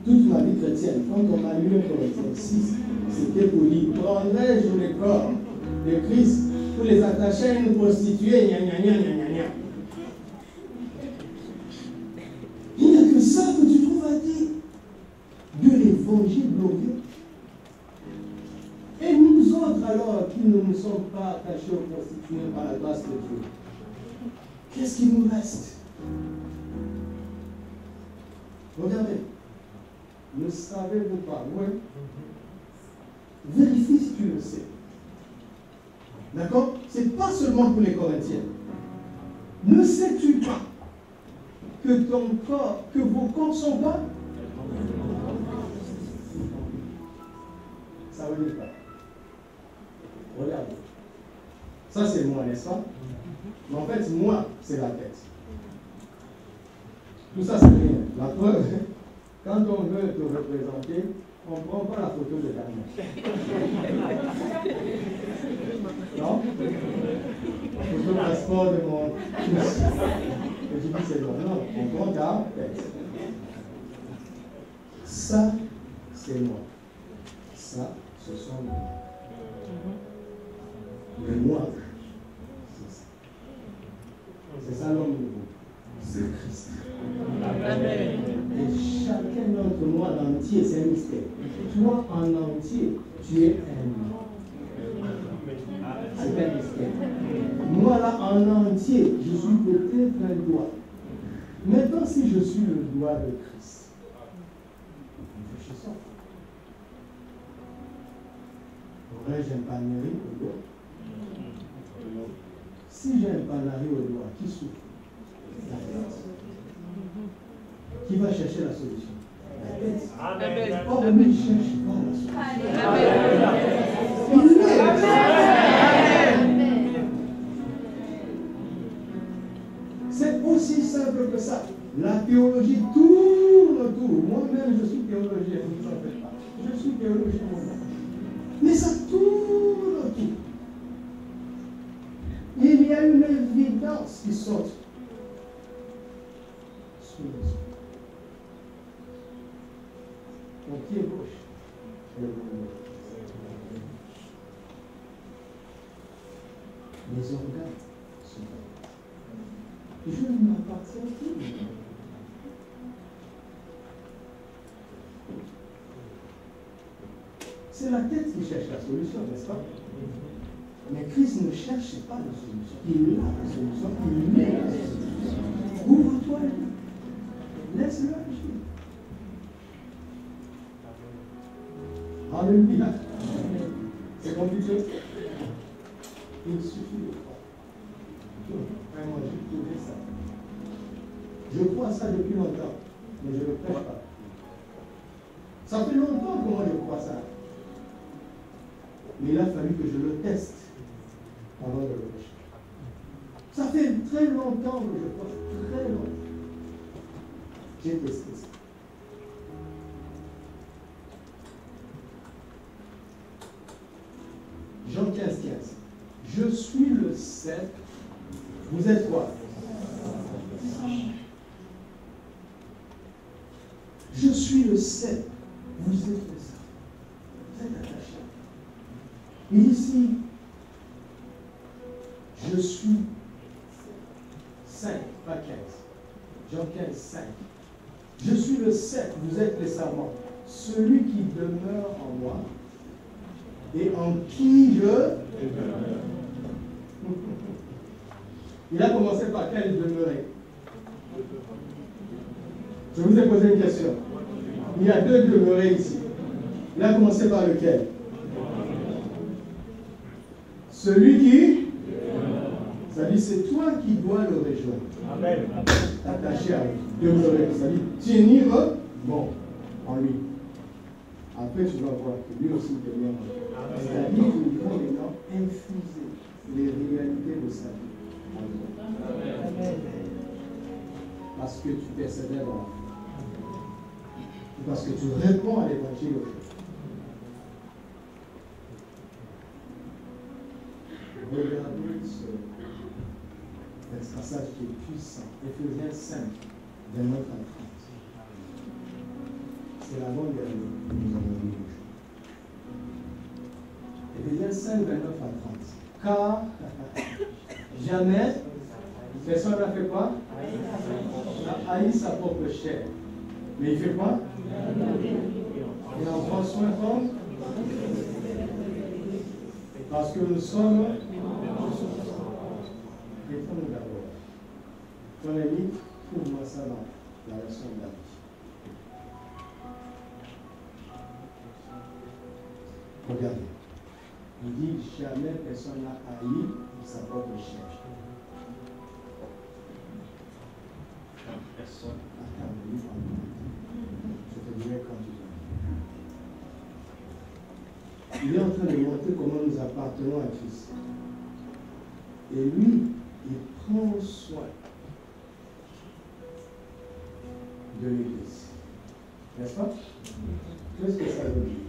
Speaker 1: Toute ma vie chrétienne, quand on a lu 1 Corinthiens 6, c'était pour dire, prendrais-je le corps de Christ pour les attacher à une prostituée, gna gna gna gna gna. Il n'y a que ça que tu trouves à dire de l'évangile glorieux. Et nous autres, alors, qui ne nous sommes pas attachés aux prostituées par la grâce de Dieu, qu'est-ce qui nous reste? Regardez, ne savez-vous pas, oui? Vérifie si tu le sais. D'accord? Ce n'est pas seulement pour les Corinthiens. Ne sais-tu pas que ton corps, que vos corps sont pas? Ça veut dire quoi? Regardez. Ça, c'est moi, n'est-ce pas? Mais en fait, moi, c'est la tête. Tout ça, c'est rien. La preuve, quand on veut te représenter, on ne prend pas la photo de Daniel. Non? Photo passeport de mon fils. Et je dis, c'est bon. Non, on prend ta tête. Ça, c'est moi. Ça, ce sont moi. Mais moi, c'est ça l'homme nouveau. C'est Christ.
Speaker 3: Amen.
Speaker 1: Et chacun d'entre nous en entier, c'est un mystère. Toi en entier, tu es un. C'est un mystère. Moi là en entier, je suis peut-être un doigt. Maintenant, si je suis le doigt de Christ, réfléchissons. Aurais-je un pannerie au doigt? Si j'ai un pannerie au doigt, qui souffre? La tête. Qui va chercher la solution? La tête.
Speaker 2: Amen.
Speaker 1: Or, lui, il ne cherche pas la solution.
Speaker 3: Amen.
Speaker 1: Il l'est.
Speaker 3: Amen.
Speaker 1: C'est aussi simple que ça. La théologie tourne autour. Moi-même, je suis théologien, ne vous en faites pas. Je suis théologien moi-même. Mais ça tourne autour. Il y a une évidence qui saute sous les yeux. Mon pied gauche est le bon. Les organes sont là. Je ne m'appartiens plus. C'est la tête qui cherche la solution, n'est-ce pas? Mais Christ ne cherche pas la solution. Il a la solution. Il met la solution. Ouvre-toi. Laisse-le agir. Alléluia. C'est compliqué. Il suffit de croire. Vraiment, j'ai trouvé ça. Je crois ça depuis longtemps, mais je ne le prêche pas. Ça fait longtemps que moi je crois ça. Mais il a fallu que je le teste avant de le prêcher. Ça fait très longtemps que je crois, très longtemps. J'ai testé ça. Jean 15, 15. Je suis le cep. Vous êtes quoi? Je suis le cep. Vous êtes le cep. Vous êtes attaché. Et ici, je suis 5, pas 15. Jean 15, 5. Je suis le cep. Vous êtes les serments. Celui qui demeure en moi et en qui je demeure. Il a commencé par quel demeurer? Je vous ai posé une question. Il y a deux demeurés ici. Il a commencé par lequel? Celui qui, ça dit c'est toi qui dois le rejoindre.
Speaker 2: Amen.
Speaker 1: T'attacher à lui, demeurer, ça dit tenir bon en lui. Après tu vas voir que lui aussi devient bon. C'est-à-dire qu'il va maintenant infuser les réalités de sa vie. Amen. Parce que tu persévères dans la foi. Parce que tu réponds à l'évangile. Regardez ce passage qui est puissant. Éphésiens 5, 29 à 30. C'est l'avant-dernier que nous avons lu aujourd'hui. Éphésiens 5, 29 à 30. Car jamais personne n'a fait quoi? N'a haï sa propre chair. Mais il fait quoi? Il en prend soin comme? Parce que nous sommes. Mettons-nous d'abord. Ton ami, trouve-moi ça dans la version de la vie. Regardez. Il dit jamais personne n'a haï sa propre chair. Personne n'a haï. Je te dirai quand tu viens. Il est en train de montrer comment nous appartenons à Christ. Et lui, il prend soin de l'Église. N'est-ce pas? Qu'est-ce que ça veut dire?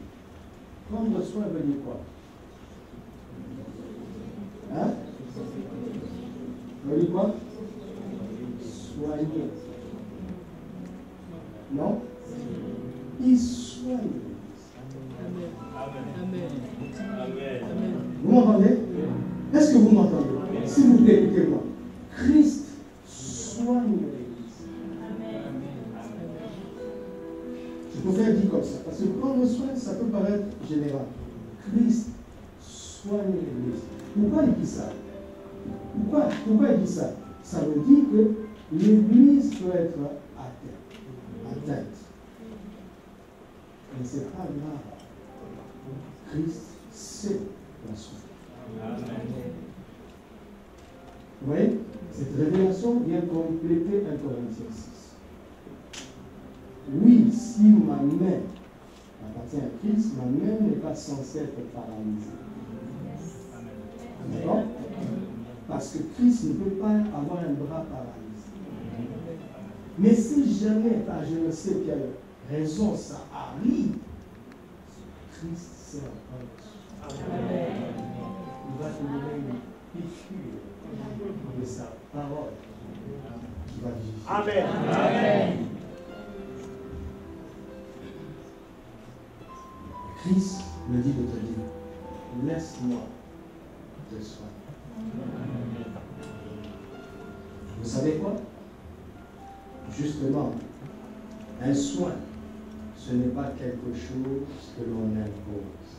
Speaker 1: Prendre soin veut dire quoi? Hein? Veut dire quoi? Soigner. Non? Il soigne l'Église.
Speaker 2: Amen. Amen.
Speaker 1: Vous m'entendez? Est-ce que vous m'entendez? S'il vous plaît, écoutez-moi. Christ soigne l'Église. Je préfère dire comme ça, parce que prendre soin, ça peut paraître général. Christ soigne l'Église. Pourquoi il dit ça? Pourquoi il dit ça? Ça veut dire que l'Église peut être atteinte. Mais ce n'est pas grave. Christ sait la souffrance. Vous voyez? Cette révélation vient compléter 1 Corinthiens 6. Oui, si ma main appartient à Christ, ma main n'est pas censée être paralysée. D'accord? Parce que Christ ne peut pas avoir un bras paralysé. Mais si jamais, par je ne sais quelle raison, ça arrive, Christ sait encore. Il va te donner une piqûre de sa parole qui va vivifier.
Speaker 2: Amen. Amen.
Speaker 1: Christ me dit de te dire, laisse-moi te soigner. Vous savez quoi? Justement, un soin, ce n'est pas quelque chose que l'on impose.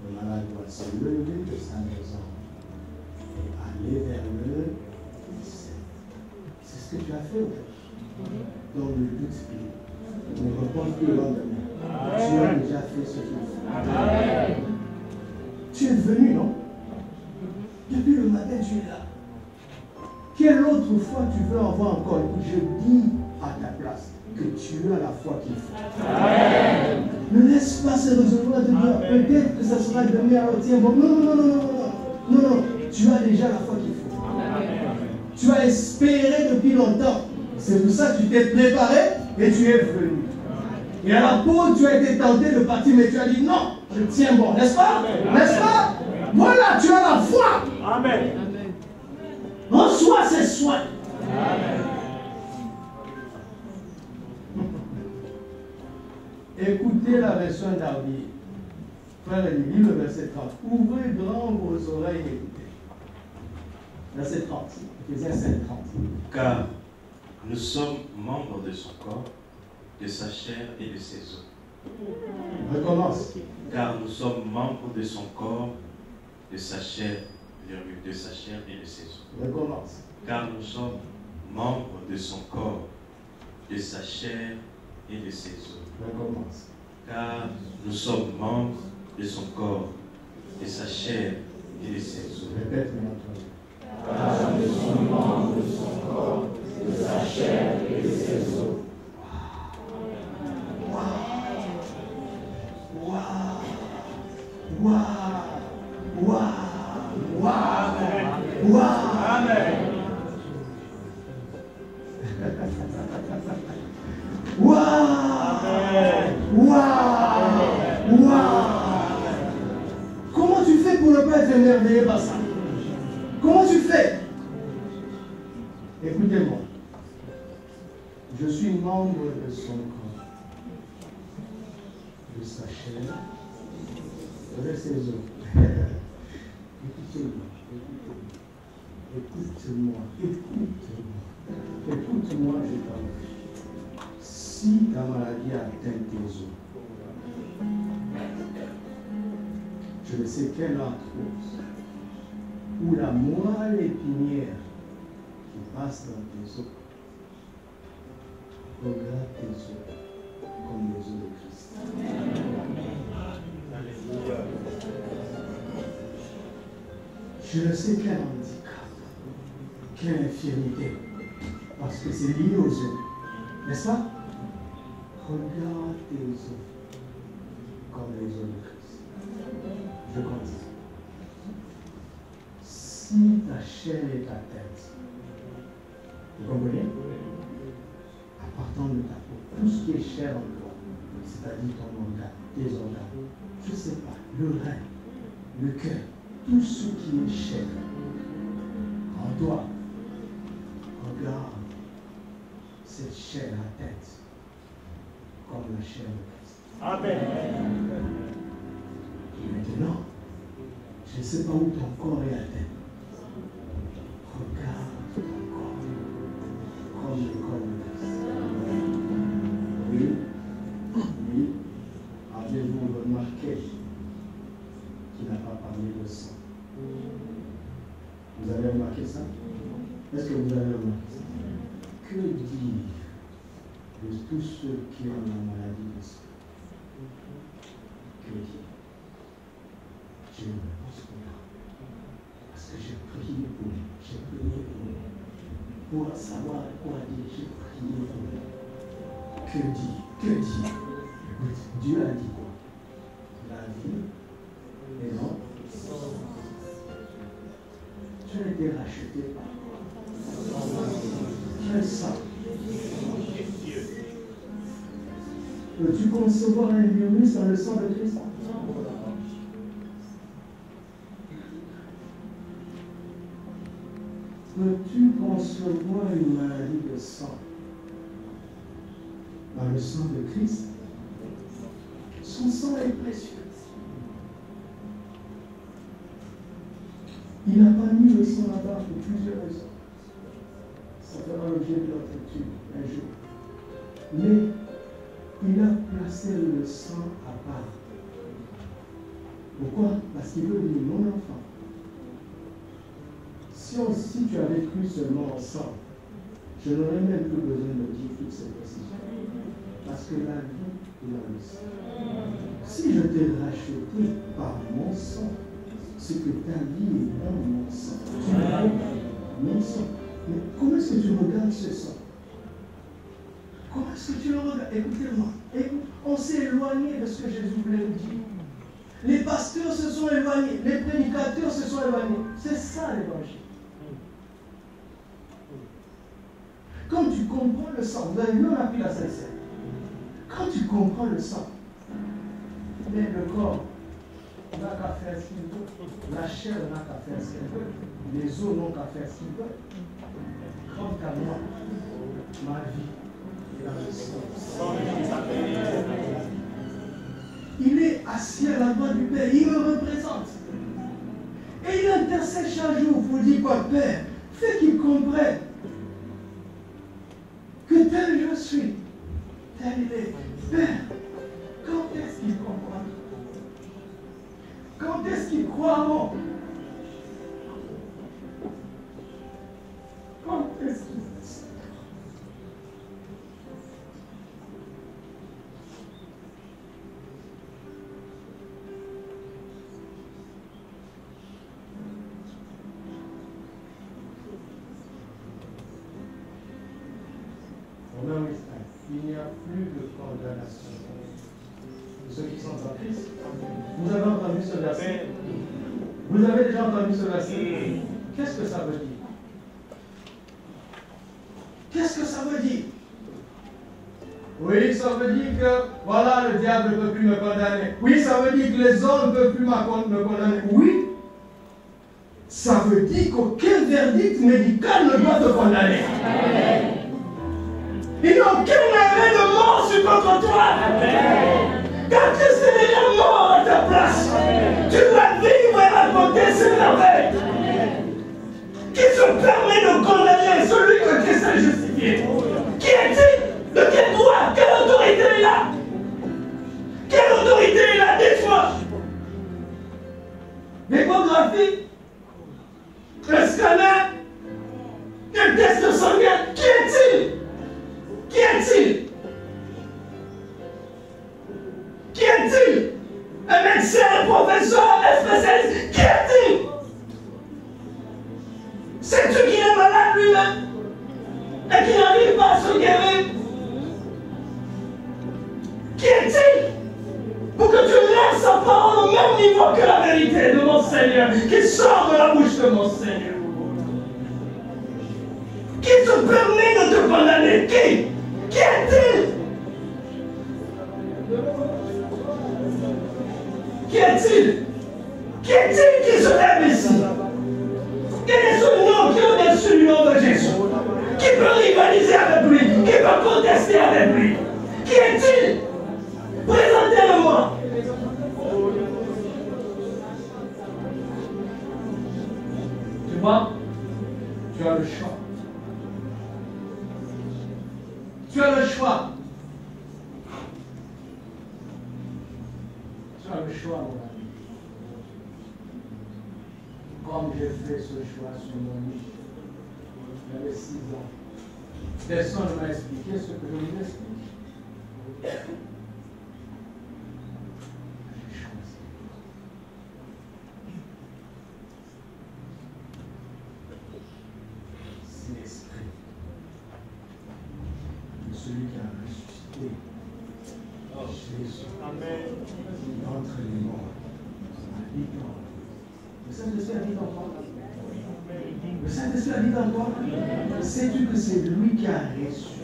Speaker 1: Le malade doit se lever de sa maison et aller vers le lycée. C'est ce que tu as fait aujourd'hui. Dans le doute spirituel. Ne repense plus le lendemain. Tu as déjà fait ce qu'il faut. Tu es venu, non? Depuis le matin, tu es là. Quelle autre foi tu veux avoir encore? Je dis à ta place que tu as la foi qu'il faut. Amen. Ne laisse pas se recevoir de dire peut-être que ça sera demain à l'autre. Bon, non. Tu as déjà la foi qu'il faut. Amen. Tu as espéré depuis longtemps. C'est pour ça que tu t'es préparé et tu es venu. Et à la pause, tu as été tenté de partir, mais tu as dit non, je tiens bon, n'est-ce pas? Amen. N'est-ce pas? Voilà, tu as la foi.
Speaker 2: Amen.
Speaker 1: Reçois ces soins.
Speaker 2: Amen.
Speaker 1: Écoutez la version d'Arby. Frère, il lit le verset 30. Ouvrez grand vos oreilles et écoutez. Verset 30. Éphésiens 5, 30.
Speaker 3: Car nous sommes membres de son corps, de sa chair et de ses os.
Speaker 1: Recommence.
Speaker 3: Car nous sommes membres de son corps, de sa chair, et de ses os.
Speaker 1: Recommence.
Speaker 3: Car nous sommes membres de son corps, de sa chair et de ses os.
Speaker 1: Recommence.
Speaker 3: Car nous sommes membres de son corps, de sa chair et de ses os.
Speaker 1: Répète maintenant.
Speaker 2: Car nous sommes membres de son corps, de sa chair et de ses os.
Speaker 1: Comment tu fais pour ne pas être émerveillé par ça? Comment tu fais? Écoutez-moi. Je suis membre de son corps, de sa chair, de ses os. Écoutez-moi, écoutez-moi, écoute-moi, je t'en prie. Si ta maladie atteint tes os, je ne sais quelle arthrose, ou la moelle épinière qui passe dans tes os, regarde tes os comme les os de Christ. Je ne sais quel handicap, quelle infirmité, parce que c'est lié aux os, n'est-ce pas? Regarde tes os comme les os de Christ. Je continue. Si ta chair est ta tête, vous comprenez? À partir de ta peau, tout ce qui est chair en toi, c'est-à-dire ton organe, tes organes, je ne sais pas, le rein, le cœur, tout ce qui est chair en toi, regarde cette chair à tête comme la chair de Christ. Amen. Et maintenant, je ne sais pas où ton corps est atteint. Regarde ton corps comme le corps de Christ. Oui. Avez-vous remarqué qu'il n'a pas parlé de sang? Vous avez remarqué ça? Est-ce que vous avez remarqué ça? Que dire de tous ceux qui ont la maladie de sang? Que dire? Je ne pense pas. Parce que j'ai prié pour lui. J'ai prié pour lui. Pour savoir quoi dire, j'ai prié pour lui. Que dire? Que dire? Écoute, Dieu a dit quoi? La vie et non. Tu as été racheté par quoi? Quel sang? Peux-tu concevoir un virus dans le sang de Christ? Peux-tu concevoir une maladie de sang dans le sang de Christ? Son sang est précieux. Il n'a pas mis le sang là-bas pour plusieurs raisons. Ça fera l'objet de notre étude un jour. Mais il a placé le sang à part. Pourquoi? Parce qu'il veut dire mon enfant. Si tu avais cru seulement au sang, je n'aurais même plus besoin de dire toutes ces précisions. Parce que la vie est dans le sang. Si je t'ai racheté par mon sang, c'est que ta vie est dans mon sang. Tu vois mon sang. Mais comment est-ce que tu regardes ce sang? Comment est-ce que tu le regardes? Écoutez-moi. On s'est éloigné de ce que Jésus voulait nous dire. Les pasteurs se sont éloignés. Les prédicateurs se sont éloignés. C'est ça l'évangile. Quand tu comprends le sang, vous avez vu, on a pris la sincère. Quand tu comprends le sang, mais le corps n'a qu'à faire ce qu'il veut. La chair n'a qu'à faire ce qu'elle veut. Les os n'ont qu'à faire ce qu'ils veulent. Quant à moi, ma vie est dans le sang. Il est assis à la droite du Père. Il me représente. Et il intercède chaque jour pour dire quoi? Père, fais qu'il comprenne que tel je suis, tel il est. Père, quand est-ce qu'il comprend? Quand est-ce qu'ils croiront? Quand est-ce qu'ils... Jésus-Christ. Vous avez entendu ce verset? Vous avez déjà entendu ce verset? Qu'est-ce que ça veut dire? Qu'est-ce que ça veut dire? Oui, ça veut dire que, voilà, le diable ne peut plus me condamner. Oui, ça veut dire que les hommes ne peuvent plus me condamner. Oui, ça veut dire qu'aucun verdict médical ne doit te condamner. Amen. Il n'y a aucun arrêt de mort sur contre toi. Amen. Car Christ est déjà mort à ta place. Amen. Tu dois vivre et raconter ses merveilles. Qui se permet de condamner celui que Christ a justifié? Qui est-il? De quel droit? Quelle autorité est là? Quelle autorité est là? Dites-moi. L'échographie, un scanner, un test sanguin. Qui est-il? Qui est-il? Qui est-il? Un médecin, un professeur, un spécialiste. Qui est-il? Sais-tu qu'il est malade lui-même et qu'il n'arrive pas à se guérir? Qui est-il pour que tu laisses sa parole au même niveau que la vérité de mon Seigneur, qui sort de la bouche de mon Seigneur? Qui te permet de te condamner? Qui? Qui est-il? Qui est-il? Qui est-il qui se lève ici? Quel est ce nom qui est au-dessus du nom de Jésus? Qui peut rivaliser avec lui? Qui peut contester avec lui? Qui est-il? Présentez-le-moi. Tu vois, tu as le choix. Tu as le choix. Tu as le choix, mon ami. Comme j'ai fait ce choix sur mon lit, j'avais 6 ans. Personne ne m'a expliqué ce que je vous explique. C'est l'esprit de celui qui a ressuscité Jésus entre les morts. Le Saint-Esprit habite en toi. Le Saint-Esprit habite en toi. Sais-tu que c'est lui qui a ressuscité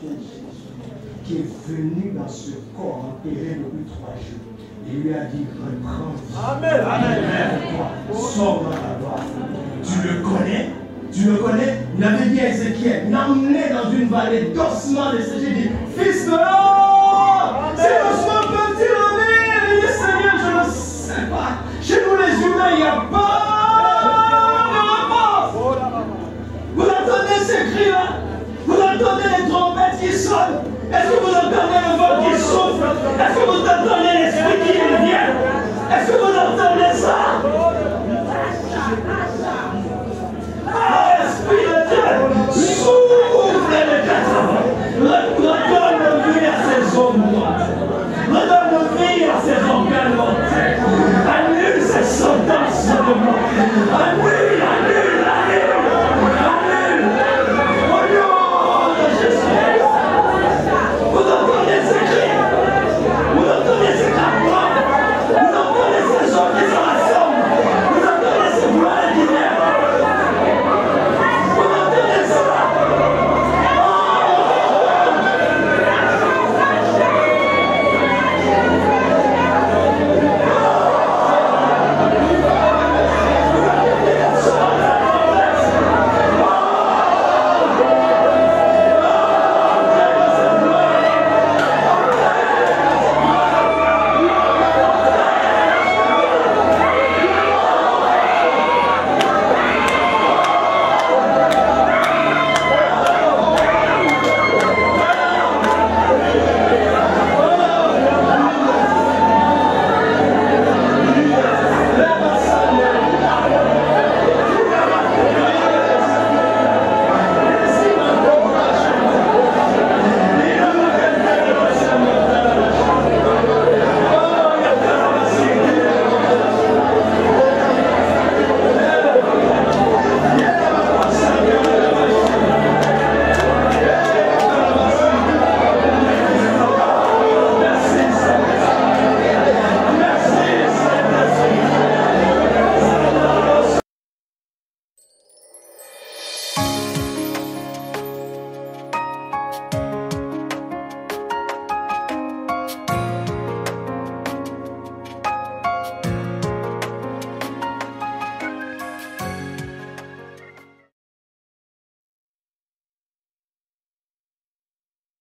Speaker 1: Jésus, qui est venu dans ce corps enterré depuis 3 jours. Et lui a dit, reprends. Amen. Amen. Sors dans la gloire. Tu le connais? Tu le connais? Il avait dit à Ézéchiel, il l'a emmené dans une vallée d'ossements desséchés. Il dit, fils de l'homme, c'est l'ossement